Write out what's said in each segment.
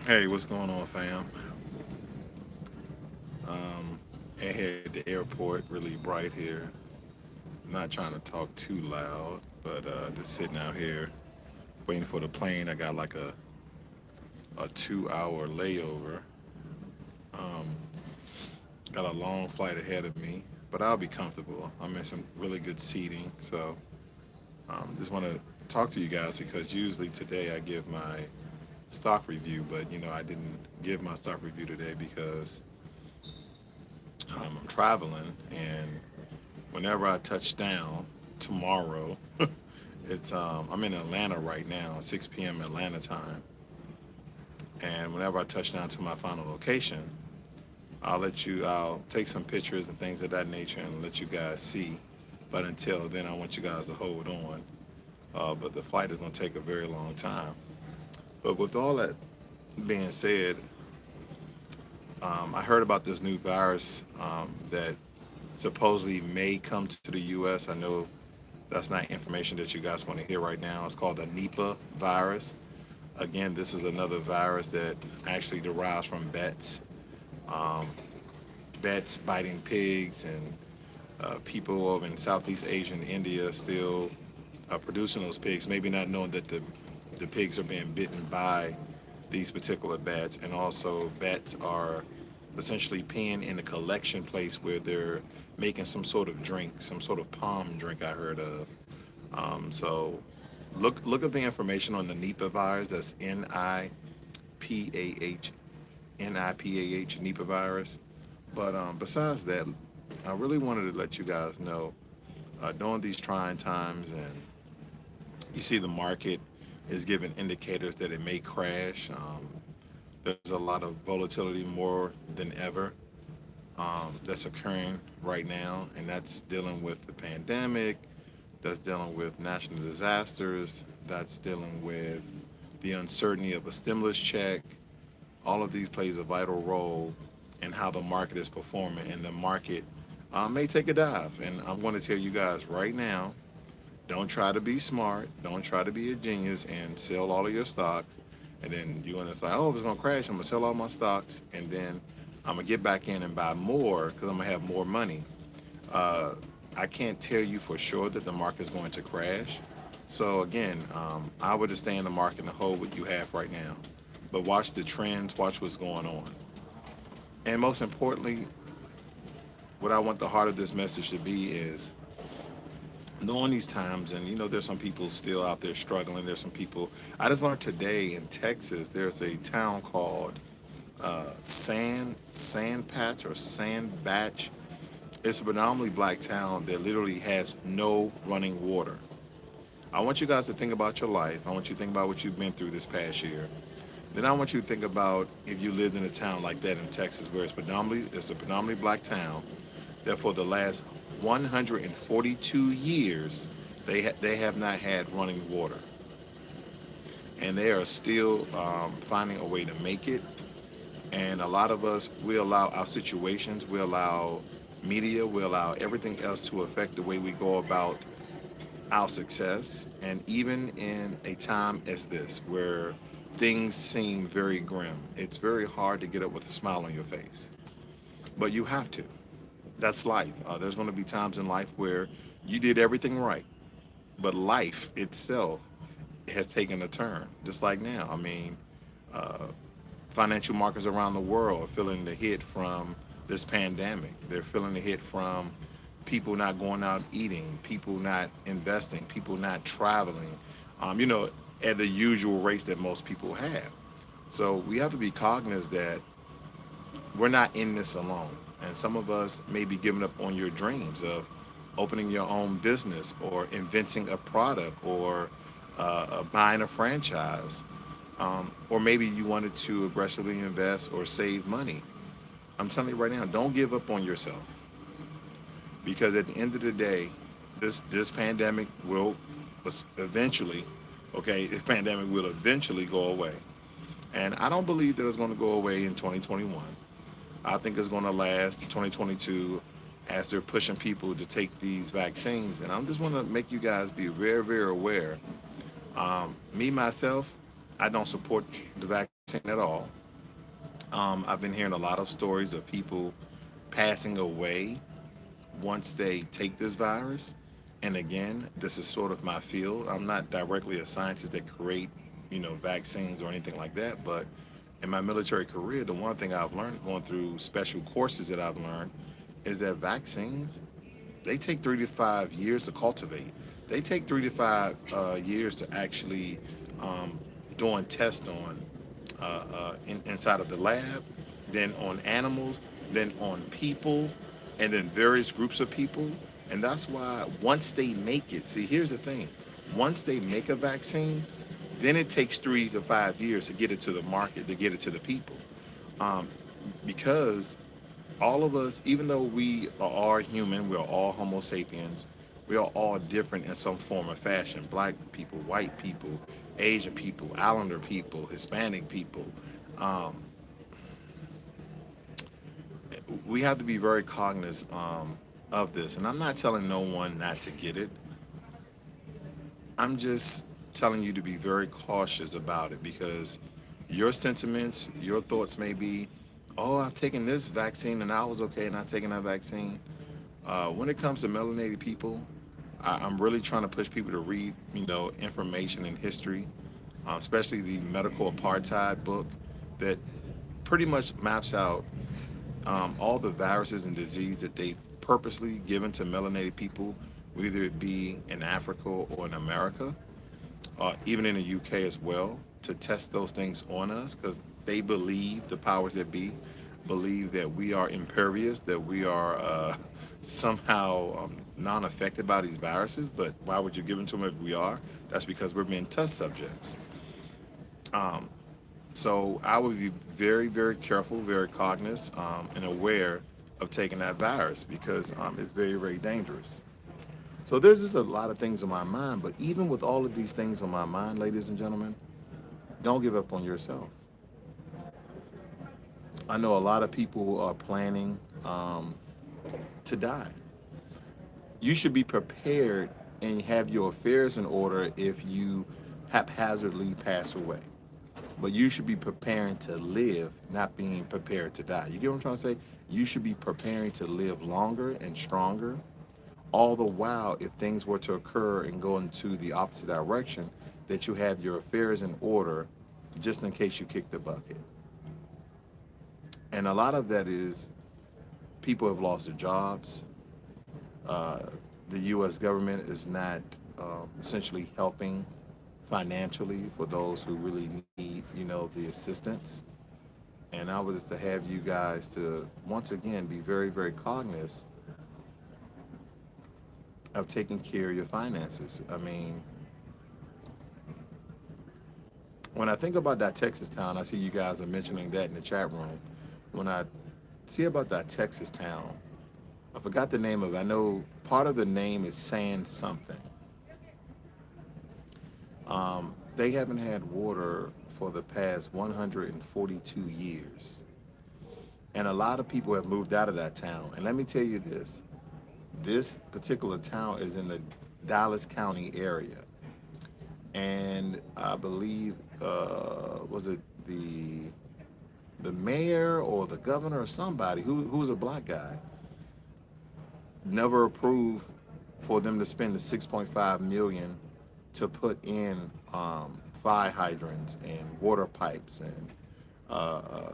Hey, what's going on, fam? And here at the airport, really bright here. Not trying to talk too loud, but just sitting out here waiting for the plane. I got like a 2 hour layover. Got a long flight ahead of me, but I'll be comfortable. I'm in some really good seating, so just want to talk to you guys because usually today I give my stock review, but I didn't give my stock review today because I'm traveling, and whenever I touch down tomorrow, I'm in Atlanta right now, 6 p.m. Atlanta time, and whenever I touch down to my final location, I'll take some pictures and things of that nature and let you guys see. But until then, I want you guys to hold on. But the flight is going to take a very long time. But with all that being said, I heard about this new virus that supposedly may come to the U.S. I know that's not information that you guys want to hear right now. It's called the Nipah virus. Again, this is another virus that actually derives from bats. Um, Bats biting pigs, and people over in Southeast Asia and India still producing those pigs, maybe not knowing that the pigs are being bitten by these particular bats. And also, bats are essentially peeing in a collection place where they're making some sort of drink, some sort of palm drink I heard of. So look up the information on the Nipah virus. That's Nipah, Nipah virus. But besides that, I really wanted to let you guys know during these trying times, and you see the market is giving indicators that it may crash. There's a lot of volatility more than ever that's occurring right now, and that's dealing with the pandemic, that's dealing with national disasters, that's dealing with the uncertainty of a stimulus check. All of these plays a vital role in how the market is performing, and the market may take a dive. And I'm going to tell you guys right now, don't try to be smart, don't try to be a genius and sell all of your stocks, and then you're going to say, oh, if it's going to crash, I'm going to sell all my stocks, and then I'm going to get back in and buy more because I'm going to have more money. uh, I can't tell you for sure that the market is going to crash. So again, I would just stay in the market and hold what you have right now. But watch the trends, watch what's going on. And most importantly, what I want the heart of this message to be is knowing these times, and there's some people still out there struggling. There's some people. I just learned today in Texas, there's a town called Sand Patch or Sand Batch. It's a predominantly black town that literally has no running water. I want you guys to think about your life. I want you to think about what you've been through this past year. Then I want you to think about if you lived in a town like that in Texas, where it's a predominantly black town, that for the last 142 years they have not had running water, and they are still finding a way to make it. And a lot of us, we allow our situations, we allow media, we allow everything else to affect the way we go about our success. And even in a time as this, where things seem very grim, it's very hard to get up with a smile on your face. But you have to. That's life. There's going to be times in life where you did everything right, but life itself has taken a turn, just like now. I mean, uh, financial markets around the world are feeling the hit from this pandemic. They're feeling the hit from people not going out eating, people not investing, people not traveling, you know, at the usual rates that most people have. So we have to be cognizant that we're not in this alone. And some of us may be giving up on your dreams of opening your own business or inventing a product or buying a franchise. Or maybe you wanted to aggressively invest or save money. I'm telling you right now, don't give up on yourself, because at the end of the day, this pandemic will eventually, okay, this pandemic will eventually go away. And I don't believe that it's going to go away in 2021. I think it's going to last to 2022 as they're pushing people to take these vaccines. And I just want to make you guys be very, very aware. Me, myself, I don't support the vaccine at all. I've been hearing a lot of stories of people passing away once they take this virus. And again, this is sort of my field. I'm not directly a scientist that create, vaccines or anything like that. But in my military career, the one thing I've learned going through special courses that I've learned is that vaccines, they take 3 to 5 years to cultivate. They take 3 to 5 years to actually doing tests on inside of the lab, then on animals, then on people, and then various groups of people. And that's why once they make it, see, here's the thing: once they make a vaccine, then it takes 3 to 5 years to get it to the market, to get it to the people. Um, because all of us, even though we are all human, we are all Homo sapiens, we are all different in some form or fashion. Black people, white people, Asian people, Islander people, Hispanic people. Um, we have to be very cognizant of this. And I'm not telling no one not to get it. I'm just telling you to be very cautious about it because your sentiments, your thoughts may be, oh, I've taken this vaccine and I was okay not taking that vaccine. When it comes to melanated people, I'm really trying to push people to read, information and history, especially the medical apartheid book that pretty much maps out all the viruses and disease that they've purposely given to melanated people, whether it be in Africa or in America, even in the UK as well, to test those things on us because they believe, the powers that be, believe that we are impervious, that we are somehow non-affected by these viruses. But why would you give them to them if we are? That's because we're being test subjects. Um, so I would be very, very careful, very cognizant, and aware of taking that virus because it's very, very dangerous. So there's just a lot of things on my mind. But even with all of these things on my mind, ladies and gentlemen, don't give up on yourself. I know a lot of people who are planning to die. You should be prepared and have your affairs in order if you haphazardly pass away. But you should be preparing to live, not being prepared to die. You get what I'm trying to say? You should be preparing to live longer and stronger. All the while, if things were to occur and go into the opposite direction, that you have your affairs in order just in case you kick the bucket. And a lot of that is people have lost their jobs. Uh, the U.S. government is not essentially helping financially for those who really need, the assistance. And I was to have you guys to once again be very, very cognizant of taking care of your finances. I mean, when I think about that Texas town, I see you guys are mentioning that in the chat room. When I see about that Texas town, I forgot the name of it. I know part of the name is saying something. They haven't had water for the past 142 years. And a lot of people have moved out of that town. And let me tell you this particular town is in the Dallas County area. And I believe, was it the mayor or the governor or somebody who's a black guy never approved for them to spend the 6.5 million to put in fire hydrants and water pipes and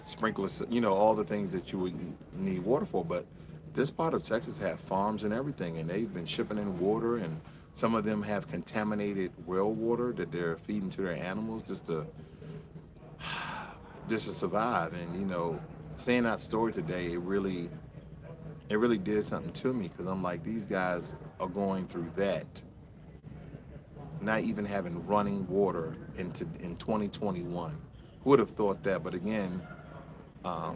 sprinklers, all the things that you would need water for. But this part of Texas have farms and everything, and they've been shipping in water, and some of them have contaminated well water that they're feeding to their animals just to survive. And saying that story today, it really did something to me because I'm like, these guys are going through that, not even having running water in 2021. Who would have thought that? But again, a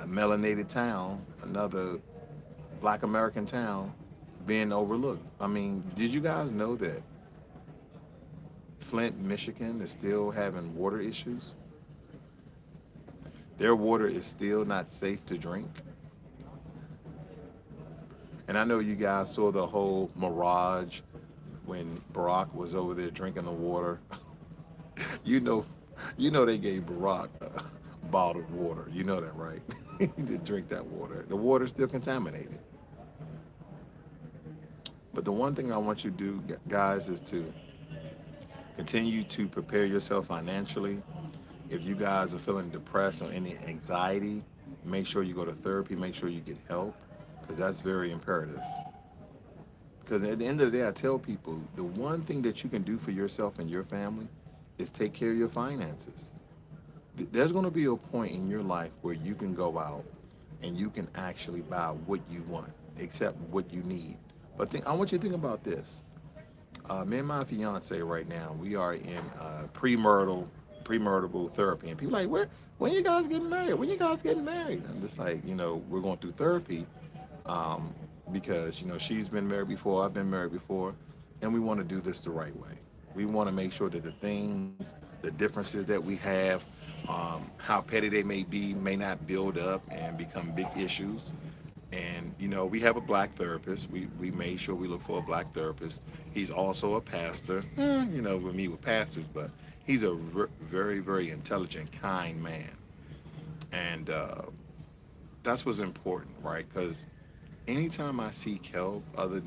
melanated town, another black American town, being overlooked. I mean, did you guys know that Flint, Michigan is still having water issues? Their water is still not safe to drink. And I know you guys saw the whole mirage when Barack was over there drinking the water. You know, you know they gave Barack bottled water. You know that, right? He did drink that water. The water's still contaminated. But the one thing I want you to do, guys, is to continue to prepare yourself financially. If you guys are feeling depressed or any anxiety, make sure you go to therapy. Make sure you get help, because that's very imperative. Because at the end of the day, I tell people the one thing that you can do for yourself and your family is take care of your finances. There's going to be a point in your life where you can go out and you can actually buy what you want, except what you need. But I want you to think about this. Me and my fiance right now, we are in premarital therapy, and people like, when you guys getting married? When you guys getting married? I'm just like, we're going through therapy, um, because she's been married before, I've been married before, and we want to do this the right way. We want to make sure that the things, the differences that we have, how petty they may not build up and become big issues. And we have a black therapist. We made sure we look for a black therapist. He's also a pastor. We meet with pastors, but he's a very, very intelligent, kind man. And that's what's important, right? Because anytime I seek help, other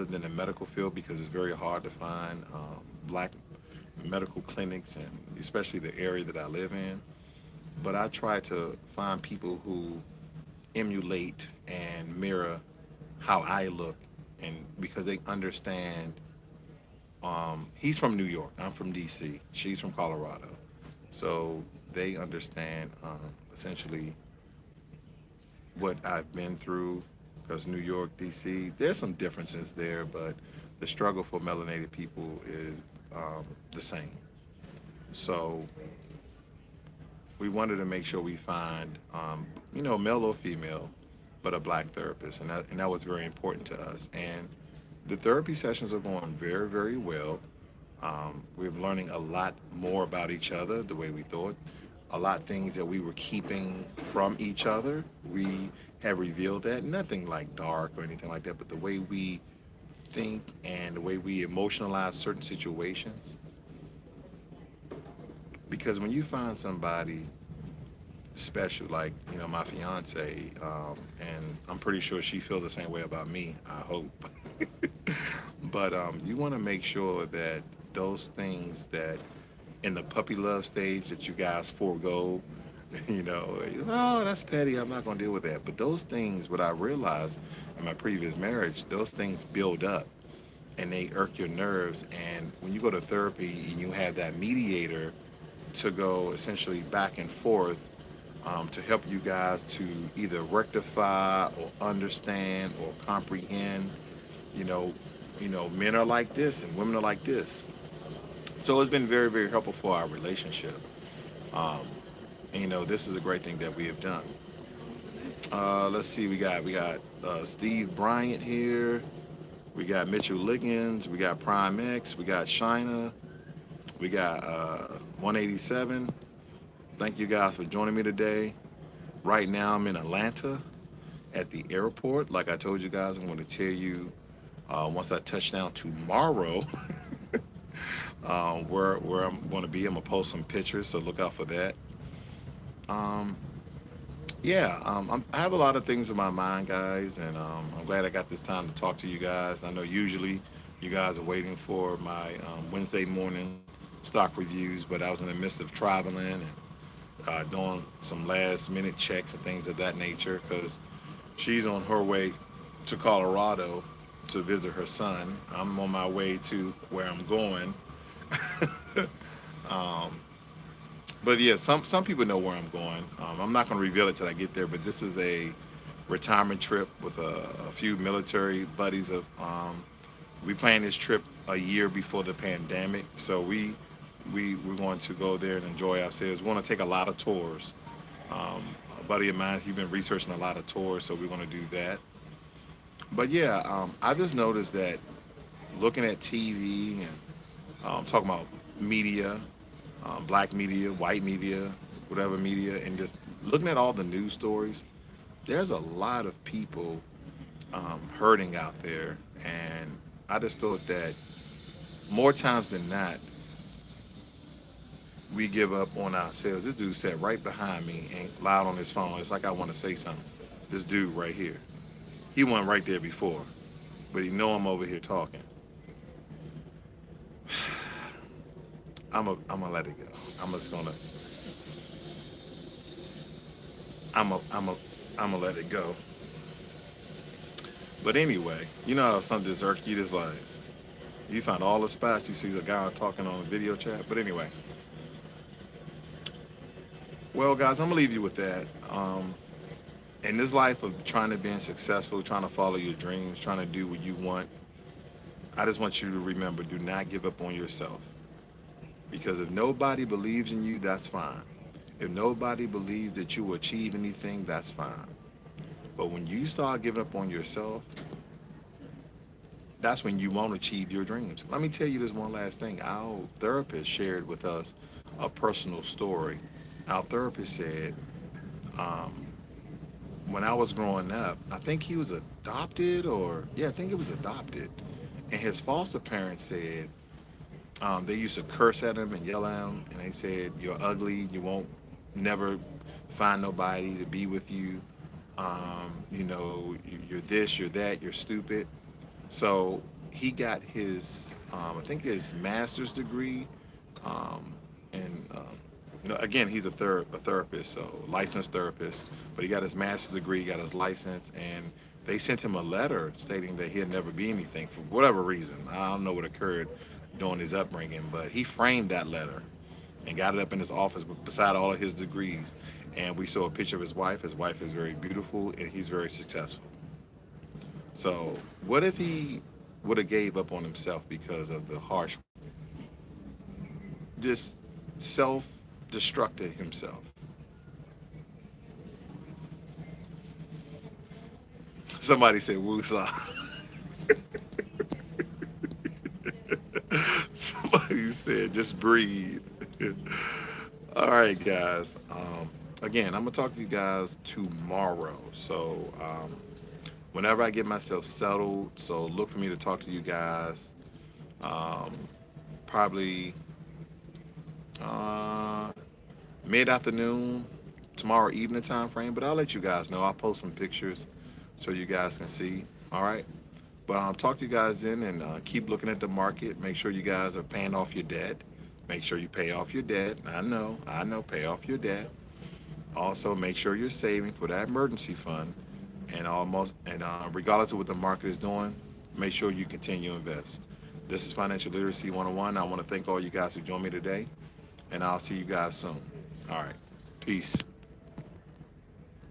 than the medical field, because it's very hard to find black medical clinics, and especially the area that I live in. But I try to find people who emulate and mirror how I look, and because they understand. He's from New York. I'm from D.C. She's from Colorado, so they understand essentially what I've been through. Because New York, D.C., there's some differences there, but the struggle for melanated people is the same. So we wanted to make sure we find, male or female, but a black therapist, and that was very important to us. And the therapy sessions are going very, very well. We're learning a lot more about each other, the way we thought. A lot of things that we were keeping from each other, we have revealed that. Nothing like dark or anything like that, but the way we think and the way we emotionalize certain situations. Because when you find somebody special, like my fiance, and I'm pretty sure she feels the same way about me. I hope. But you want to make sure that those things that in the puppy love stage that you guys forego, oh, that's petty, I'm not going to deal with that. But those things, what I realized in my previous marriage, those things build up and they irk your nerves. And when you go to therapy and you have that mediator to go essentially back and forth, to help you guys to either rectify or understand or comprehend, you know, men are like this and women are like this. So it's been very, very helpful for our relationship. Um, and this is a great thing that we have done. Let's see, we got Steve Bryant here. We got Mitchell Liggins. We got Prime X. We got Shina. We got 187. Thank you guys for joining me today. Right now, I'm in Atlanta at the airport. Like I told you guys, I'm going to tell you once I touch down tomorrow where I'm going to be. I'm going to post some pictures, so look out for that. Um, yeah, I have a lot of things in my mind, guys, and I'm glad I got this time to talk to you guys. I know usually you guys are waiting for my Wednesday morning stock reviews, but I was in the midst of traveling and doing some last minute checks and things of that nature because she's on her way to Colorado to visit her son. I'm on my way to where I'm going. um, but yeah, some people know where I'm going. I'm not going to reveal it till I get there, but this is a retirement trip with a few military buddies of. We planned this trip a year before the pandemic, so we're going to go there and enjoy ourselves. We want to take a lot of tours. A buddy of mine, he's been researching a lot of tours, so we're going to do that. But yeah, I just noticed that looking at TV and talking about media, black media, white media, whatever media, and just looking at all the news stories, there's a lot of people hurting out there. And I just thought that more times than not, we give up on ourselves. This dude sat right behind me and loud on his phone. It's like I want to say something. This dude right here. He wasn't right there before, but he know I'm over here talking. I'm gonna let it go. I'm just gonna I'm a I'm a I'm gonna let it go. But anyway, you know how some dessert you just like you find all the spots you see a guy talking on a video chat. But anyway, well guys, I'm gonna leave you with that. In this life of trying to be successful, trying to follow your dreams, trying to do what you want, I just want you to remember, do not give up on yourself. Because if nobody believes in you, that's fine. If nobody believes that you will achieve anything, that's fine. But when you start giving up on yourself, that's when you won't achieve your dreams. Let me tell you this one last thing. Our therapist shared with us a personal story. Our therapist said, um, when I was growing up, I think he was adopted, or yeah, I think it was adopted. And his foster parents said they used to curse at him and yell at him, and they said, "You're ugly. You won't never find nobody to be with you. You're this, you're that, you're stupid." So he got his, I think his master's degree, and no, again, he's a therapist, so licensed therapist. But he got his master's degree, got his license, and they sent him a letter stating that he'd never be anything for whatever reason. I don't know what occurred during his upbringing, but he framed that letter and got it up in his office beside all of his degrees. And we saw a picture of his wife. His wife is very beautiful, and he's very successful. So what if he would have gave up on himself because of the harsh, just self-destructed himself? Somebody said woosah. Somebody said just breathe. All right, guys. Again, I'm gonna talk to you guys tomorrow. So whenever I get myself settled, so look for me to talk to you guys. Um, Probably uh, mid-afternoon, tomorrow evening time frame. But I'll let you guys know. I'll post some pictures so you guys can see. All right. But talk to you guys in, and keep looking at the market. Make sure you guys are paying off your debt. Make sure you pay off your debt. I know, pay off your debt. Also, make sure you're saving for that emergency fund. And regardless of what the market is doing, make sure you continue to invest. This is Financial Literacy 101. I want to thank all you guys who joined me today, and I'll see you guys soon. All right. Peace.